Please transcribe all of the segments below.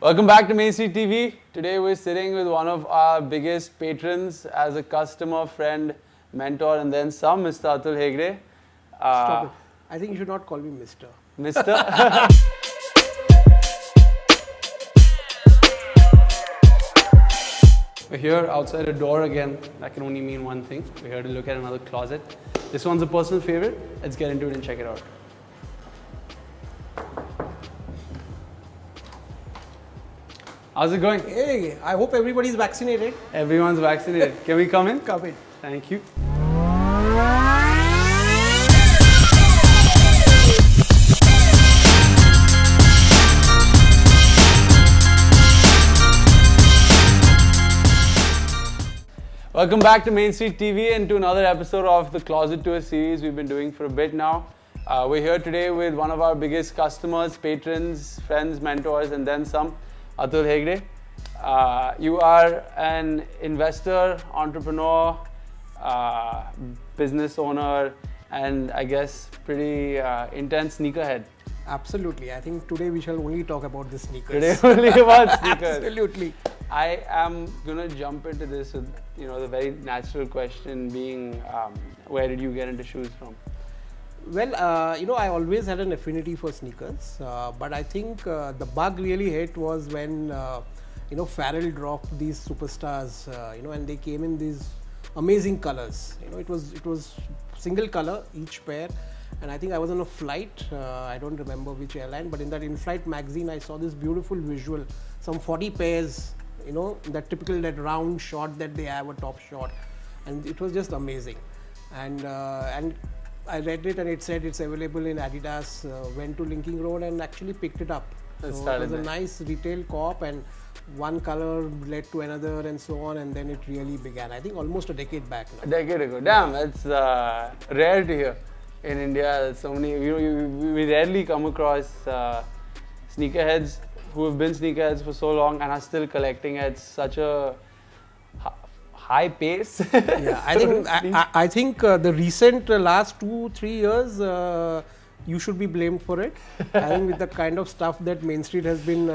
Welcome back to Main Street TV. Today we're sitting with one of our biggest patrons as a customer, friend, mentor, and then some, Mr. Atul Hegde. Stop it. I think you should not call me Mr. Mr. We're here outside a door again. That can only mean one thing. We're here to look at another closet. This one's a personal favorite. Let's get into it and check it out. How's it going? Hey, I hope everybody is vaccinated. Everyone's vaccinated. Can we come in? Come in. Thank you. Welcome back to Main Street TV and to another episode of the Closet Tour series we've been doing for a bit now. We're here today with one of our biggest customers, patrons, friends, mentors, and then some, Atul Hegde. You are an investor, entrepreneur, business owner, and I guess pretty intense sneakerhead. Absolutely. I think today we shall only talk about the sneakers. Today only about sneakers. Absolutely. I am gonna jump into this with the very natural question being, where did you get into shoes from? Well, I always had an affinity for sneakers, but I think the bug really hit was when Farrell dropped these superstars, and they came in these amazing colors. It was single color each pair, and I think I was on a flight. I don't remember which airline, but in that in-flight magazine, I saw this beautiful visual, some 40 pairs. That typical that round shot that they have, a top shot, and it was just amazing. And I read it and it said it's available in Adidas. Went to Linking Road and actually picked it up. So it was a nice retail co-op, and one color led to another and so on, and then it really began. I think almost a decade back now. A decade ago. Damn, that's rare to hear in India. So many, we rarely come across sneakerheads who have been sneakerheads for so long and are still collecting at such a high pace. Yeah, I think the recent last 2-3 years you should be blamed for it. I think with the kind of stuff that Main Street has been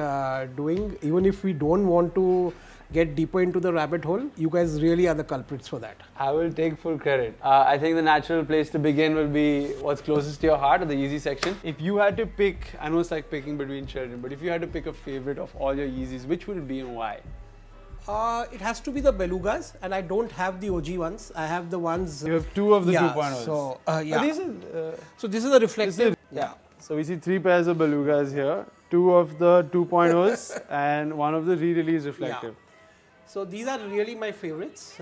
doing, even if we don't want to get deeper into the rabbit hole, you guys really are the culprits for that. I will take full credit. I think the natural place to begin will be what's closest to your heart, the Yeezy section. If you had to pick, I know it's like picking between children, but if you had to pick a favorite of all your Yeezys, which would it be and why? It has to be the Belugas, and I don't have the OG ones. I have the ones. You have two of the 2.0s. So, So this is a reflective. So we see 3 pairs of Belugas here, 2 of the 2.0s and one of the re-release reflective. Yeah. So these are really my favorites,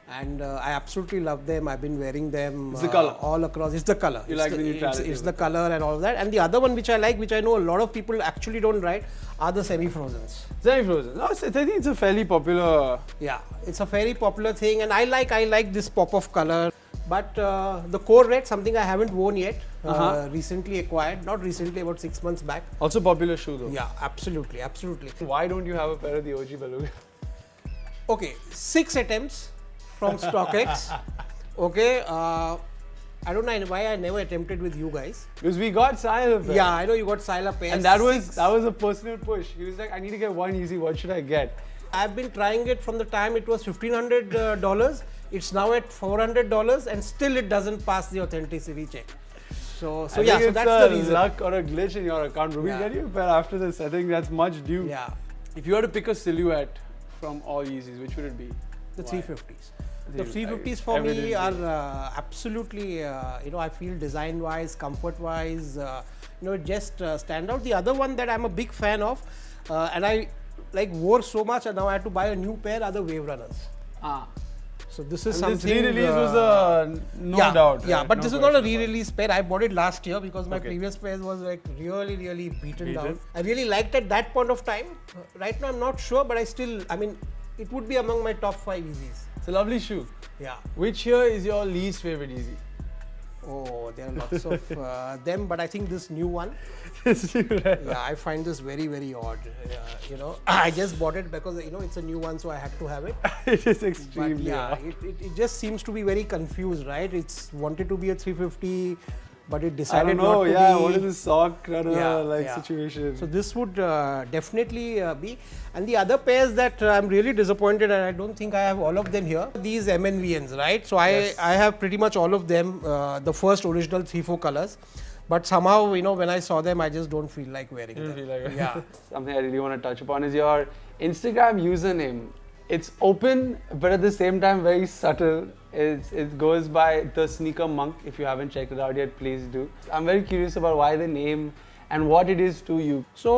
and I absolutely love them. I've been wearing them it's the color. All across. It's the color. You like the neutrality. It's the color and all of that. And the other one which I like, which I know a lot of people actually don't ride, are the semi-frozens. Semi-frozen. No, I think it's a fairly popular. Yeah, it's a very popular thing, and I like this pop of color. But the core red, something I haven't worn yet, recently acquired, not recently, about 6 months back. Also popular shoe though. Yeah, absolutely. Why don't you have a pair of the OG Beluga? Okay, 6 attempts from StockX. Okay, I don't know why I never attempted with you guys. Because we got Sahil a pair. Yeah, I know you got Sahil a pair. And that was a personal push. He was like, I need to get one Yeezy, what should I get? I've been trying it from the time it was $1,500. It's now at $400 and still it doesn't pass the authenticity check. So that's the reason. Luck or a glitch in your account. We'll get you a pair after this. I think that's much due. Yeah. If you had to pick a silhouette from all Yeezys, which would it be? The 350s. The 350s for me are absolutely, I feel design-wise, comfort-wise, just stand out. The other one that I'm a big fan of, and I wore so much, and now I had to buy a new pair, are the Wave Runners. So this is something. This re-release was a doubt. Yeah, right? but this is not a re-release pair. I bought it last year because my previous pair was really beaten down. I really liked at that point of time. Right now I'm not sure, but it would be among my top 5 Yeezys. It's a lovely shoe. Yeah. Which here is your least favorite Yeezy? Oh, there are lots of them, but I think this new one. Yeah, I find this very, very odd. I just bought it because it's a new one, so I had to have it. It is extremely odd. It just seems to be very confused, right? It's wanted to be a 350. but it I decided don't know. not to Yeah, be. what is the sock runner Yeah. situation? So this would definitely be. And the other pairs that I'm really disappointed, and I don't think I have all of them here. These MNVNs, right? So Yes. I have pretty much all of them, the first original 3-4 colors. But somehow, when I saw them, I just don't feel like wearing You don't them. feel like it. Yeah. Something I really want to touch upon is your Instagram username. It's open, but at the same time very subtle. It goes by the Sneaker Monk. If you haven't checked it out yet, please do. I'm very curious about why the name and what it is to you. So,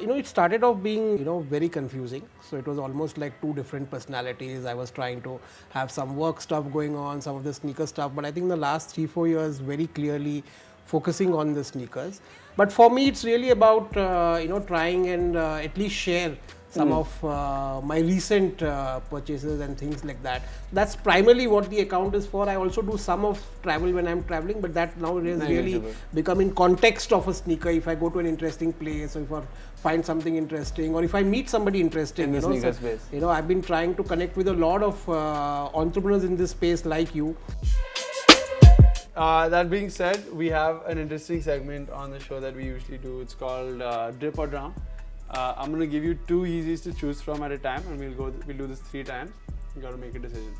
it started off being, very confusing. So it was almost like two different personalities. I was trying to have some work stuff going on, some of the sneaker stuff. But I think the last 3-4 years, very clearly focusing on the sneakers. But for me, it's really about, trying and at least share some of my recent purchases and things like that. That's primarily what the account is for. I also do some of travel when I'm traveling, but that now is really become in context of a sneaker. If I go to an interesting place, or if I find something interesting, or if I meet somebody interesting, In the sneaker space. I've been trying to connect with a lot of entrepreneurs in this space like you. That being said, we have an interesting segment on the show that we usually do. It's called Drip or Drown. I'm going to give you 2 Yeezys to choose from at a time, and we'll do this 3 times. You got to make a decision.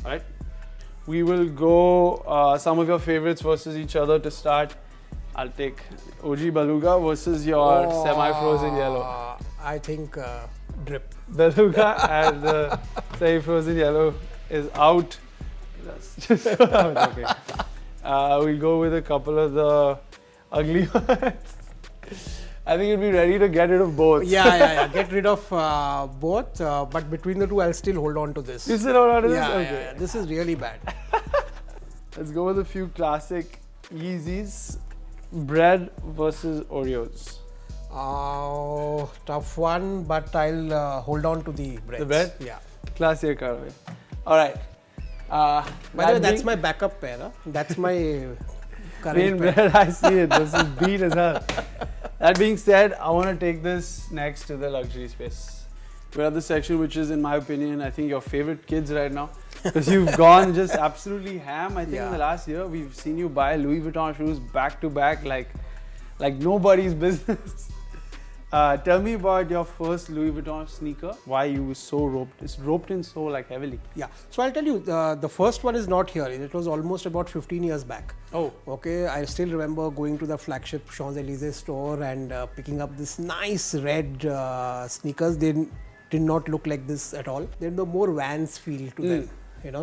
All right. We will go some of your favorites versus each other to start. I'll take OG Beluga versus your semi-frozen yellow. I think Drip. Beluga and the semi-frozen yellow is out. That's just okay. We'll go with a couple of the ugly ones. I think you'll be ready to get rid of both. Yeah. Get rid of both, but between the two, I'll still hold on to this. You still hold on to this? Yeah, Okay. yeah, this is really bad. Let's go with a few classic Yeezys. Bread versus Oreos. Oh, tough one, but I'll hold on to the bread. The bread? Yeah. Classic Karaway. All right. By the way, that's my backup pair. Huh? That's my current pair. bread, I see it. This is beat as hell. That being said, I want to take this next to the luxury space. We're at the section which is, in my opinion, I think your favorite kids right now. Because you've gone just absolutely ham. I think in the last year, we've seen you buy Louis Vuitton shoes back to back like nobody's business. Tell me about your first Louis Vuitton sneaker. Why you were so roped? It's roped in so heavily. Yeah. So I'll tell you, the first one is not here. It was almost about 15 years back. Oh. Okay. I still remember going to the flagship Champs-Élysées store and picking up this nice red sneakers. They did not look like this at all. They had the more Vans feel to them.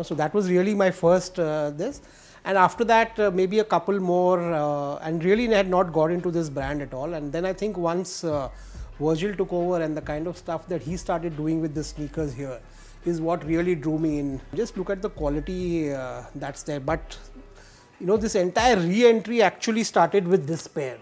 So that was really my first this. And after that, maybe a couple more, and really had not got into this brand at all. And then I think once Virgil took over and the kind of stuff that he started doing with the sneakers here is what really drew me in. Just look at the quality that's there. But, this entire re-entry actually started with this pair.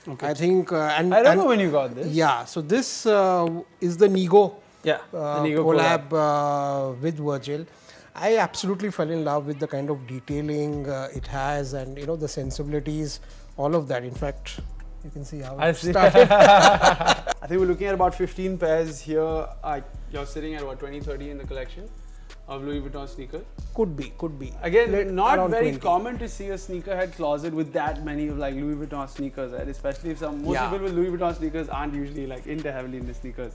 Okay. I think. I remember when you got this. Yeah. So this is the Nigo. Yeah. The Nigo collab with Virgil. I absolutely fell in love with the kind of detailing it has, and the sensibilities, all of that. In fact, you can see how it started. I think we're looking at about 15 pairs here. You're sitting at what, 20-30 in the collection of Louis Vuitton sneakers? Could be. Again, not very 20. common to see a sneakerhead closet with that many of Louis Vuitton sneakers, right? Especially if most people with Louis Vuitton sneakers aren't usually into heavily into sneakers.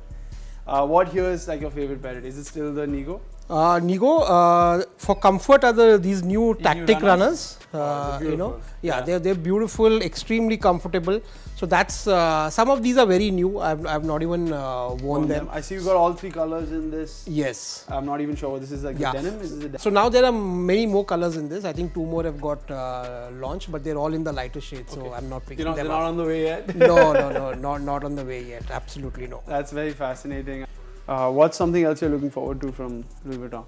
What here is your favorite pair? Is it still the Nigo? Nigo, for comfort are these new tactic runners. They're beautiful, extremely comfortable. So that's some of these are very new. I've not even worn them. I see you got all 3 colors in this. Yes. I'm not even sure what this is the denim. Is it So now there are many more colors in this. I think 2 more have got launched, but they're all in the lighter shade. So I'm not picking them up. They're not on the way yet? No, not on the way yet. Absolutely no. That's very fascinating. What's something else you're looking forward to from Louis Vuitton?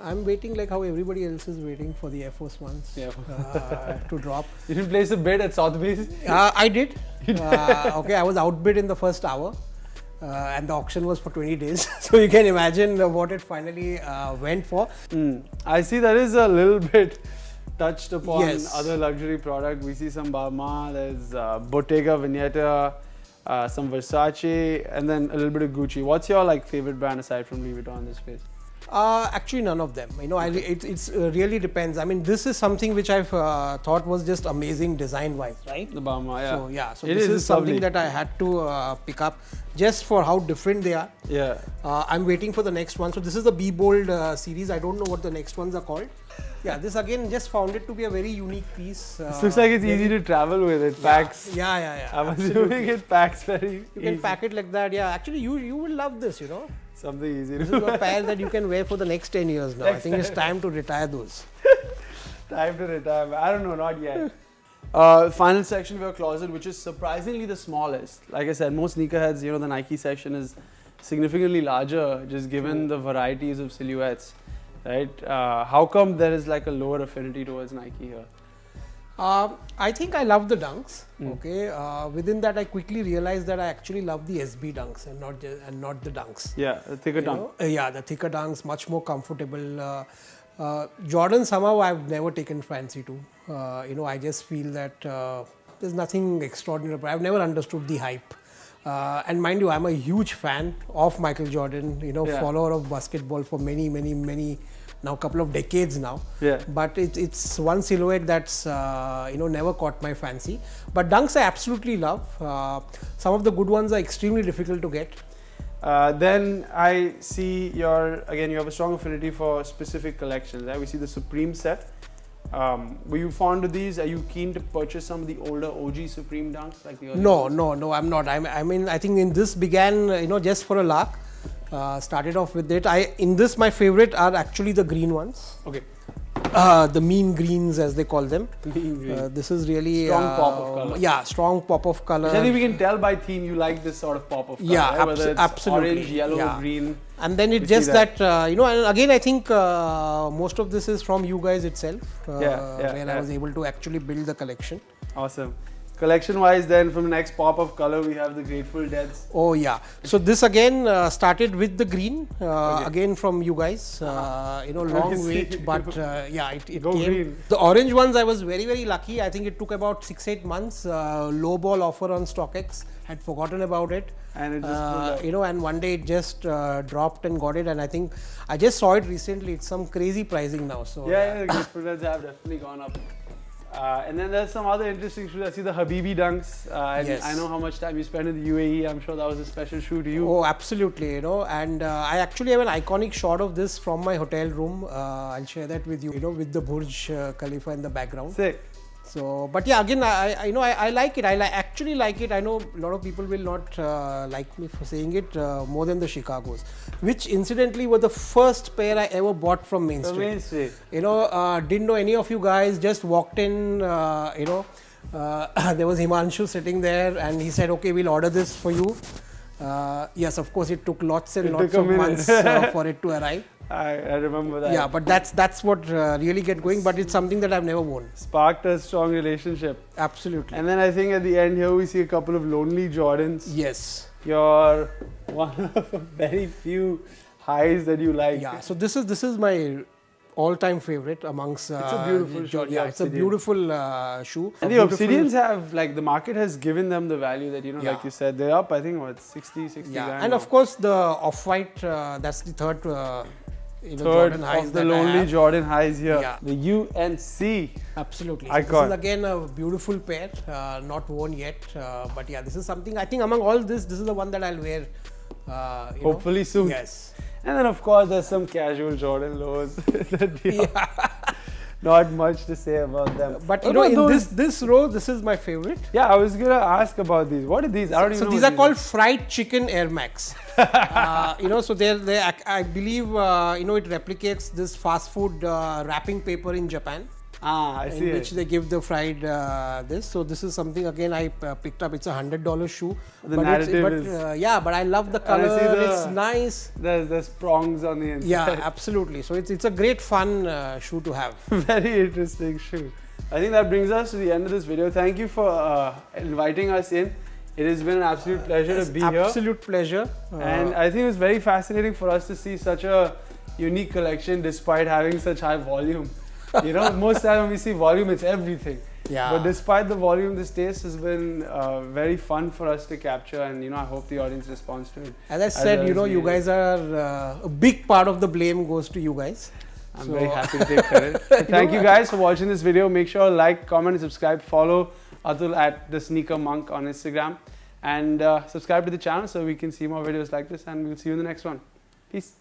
I'm waiting like how everybody else is waiting for the Air Force Ones to drop. You didn't place a bid at Sotheby's? I did. I was outbid in the first hour. And the auction was for 20 days. So you can imagine what it finally went for. I see that is a little bit touched upon other luxury product. We see some Balmain, there's Bottega Veneta, some Versace, and then a little bit of Gucci. What's your favorite brand aside from Louis Vuitton in this space? Actually, none of them. You know, it's really depends. I mean, this is something which I've thought was just amazing design-wise, right? The Bama, yeah. So yeah, so It this is something lovely. that I had to pick up just for how different they are. Yeah. I'm waiting for the next one. So this is the Be Bold series. I don't know what the next ones are called. Yeah, this again just found it to be a very unique piece. It looks like it's easy to travel with. It packs. Yeah. I'm assuming it packs very You can easy. pack it like that. Yeah, actually, you will love this. You know, Something easy this to is a pair that you can wear for the next 10 years now. I think it's time to retire those. Time to retire. I don't know, not yet. Final section of your closet, which is surprisingly the smallest. Like I said, most sneakerheads, you know, the Nike section is significantly larger, just given the varieties of silhouettes, right? How come there is like a lower affinity towards Nike here? I think I love the Dunks. Okay, within that I quickly realized that I actually love the SB Dunks and not the Dunks. Yeah, the thicker dunk. Yeah, the thicker Dunks, much more comfortable. Jordan somehow I've never taken fancy to. You know, I just feel that there's nothing extraordinary. But I've never understood the hype. And mind you, I'm a huge fan of Michael Jordan. You know, follower of basketball for many, now couple of decades now. Yeah. But it's one silhouette that's you know, never caught my fancy. But Dunks I absolutely love. Some of the good ones are extremely difficult to get. Then I see you have a strong affinity for specific collections. Right? We see the Supreme set. Were you fond of these? Are you keen to purchase some of the older OG Supreme Dunks? Like the early ones? No, I'm not. I mean, I think in this began, you know, just for a lark. Started off with it. In this, my favorite are actually the green ones. Okay. The mean greens, as they call them. This is really strong pop of color. Yeah, strong pop of color. I think we can tell by theme you like this sort of pop of color. Yeah, right? Whether it's absolutely. Orange, yellow, green. And then it's just that, you know, and again, I think most of this is from you guys itself, where I was able to actually build the collection. Awesome. Collection wise, then from the next pop of color, we have the Grateful Deads. Oh, yeah. So this again started with the green, again from you guys. You know, long wait, but yeah, it came. Green. The orange ones, I was very lucky. I think it took about 6-8 months. Low ball offer on StockX. Had forgotten about it. And it just you know, and one day it just dropped and got it. And I think I just saw it recently. It's some crazy pricing now. So yeah, the Grateful Deads have definitely gone up. And then there's some other interesting shoes. I see the Habibi Dunks. Yes. I know how much time you spend in the UAE. I'm sure that was a special shoe to you. Oh, absolutely. You know, and I actually have an iconic shot of this from my hotel room. I'll share that with you. You know, with the Burj Khalifa in the background. Sick. So, but yeah, again, I know I like it. Actually like it. I know a lot of people will not like me for saying it more than the Chicagos, which incidentally were the first pair I ever bought from Main Street. You know, didn't know any of you guys. Just walked in. You know, there was Himanshu sitting there, and he said, "Okay, we'll order this for you." Yes, of course, it took lots and lots of months for it to arrive. I remember that. Yeah, but that's what really get going. But it's something that I've never worn. Sparked a strong relationship. Absolutely. And then I think at the end here we see a couple of lonely Jordans. Yes. You're one of very few highs that you like. Yeah. So this is my all-time favorite amongst. It's a beautiful shoe. Yeah, it's a beautiful shoe. And the Obsidians have, like, the market has given them the value that, you know, like you said, they're up, I think, what, 60 grand. And of course the off-white, that's the third, you know, Jordan highs of the lonely Jordan highs here. Yeah. The UNC. Absolutely. So Icon. this is again a beautiful pair, not worn yet, but yeah, this is something, I think among all this is the one that I'll wear. Hopefully soon. Yes. And then of course there's some casual Jordan lows. Not much to say about them. But you know, in this row, this is my favorite. Yeah, I was gonna ask about these. What are these? I don't even know. So these are called fried chicken Air Max. You know, so they I believe you know, it replicates this fast food wrapping paper in Japan. I see. In which they give the fried this. So this is something again I picked up. It's $100 shoe. The narrative is yeah, but I love the color. It's nice. There's prongs on the inside. Yeah, absolutely. So it's a great fun shoe to have. Very interesting shoe. I think that brings us to the end of this video. Thank you for inviting us in. It has been an absolute pleasure to be here. Absolute pleasure. And I think it was very fascinating for us to see such a unique collection despite having such high volume. You know, most time when we see volume, it's everything. Yeah. But despite the volume, this taste has been very fun for us to capture, and I hope the audience responds to it. As I said, you guys are a big part of the blame goes to you guys. I'm very happy to take credit. So thank you guys for watching this video. Make sure to like, comment, and subscribe. Follow Atul at the Sneaker Monk on Instagram, and subscribe to the channel so we can see more videos like this. And we'll see you in the next one. Peace.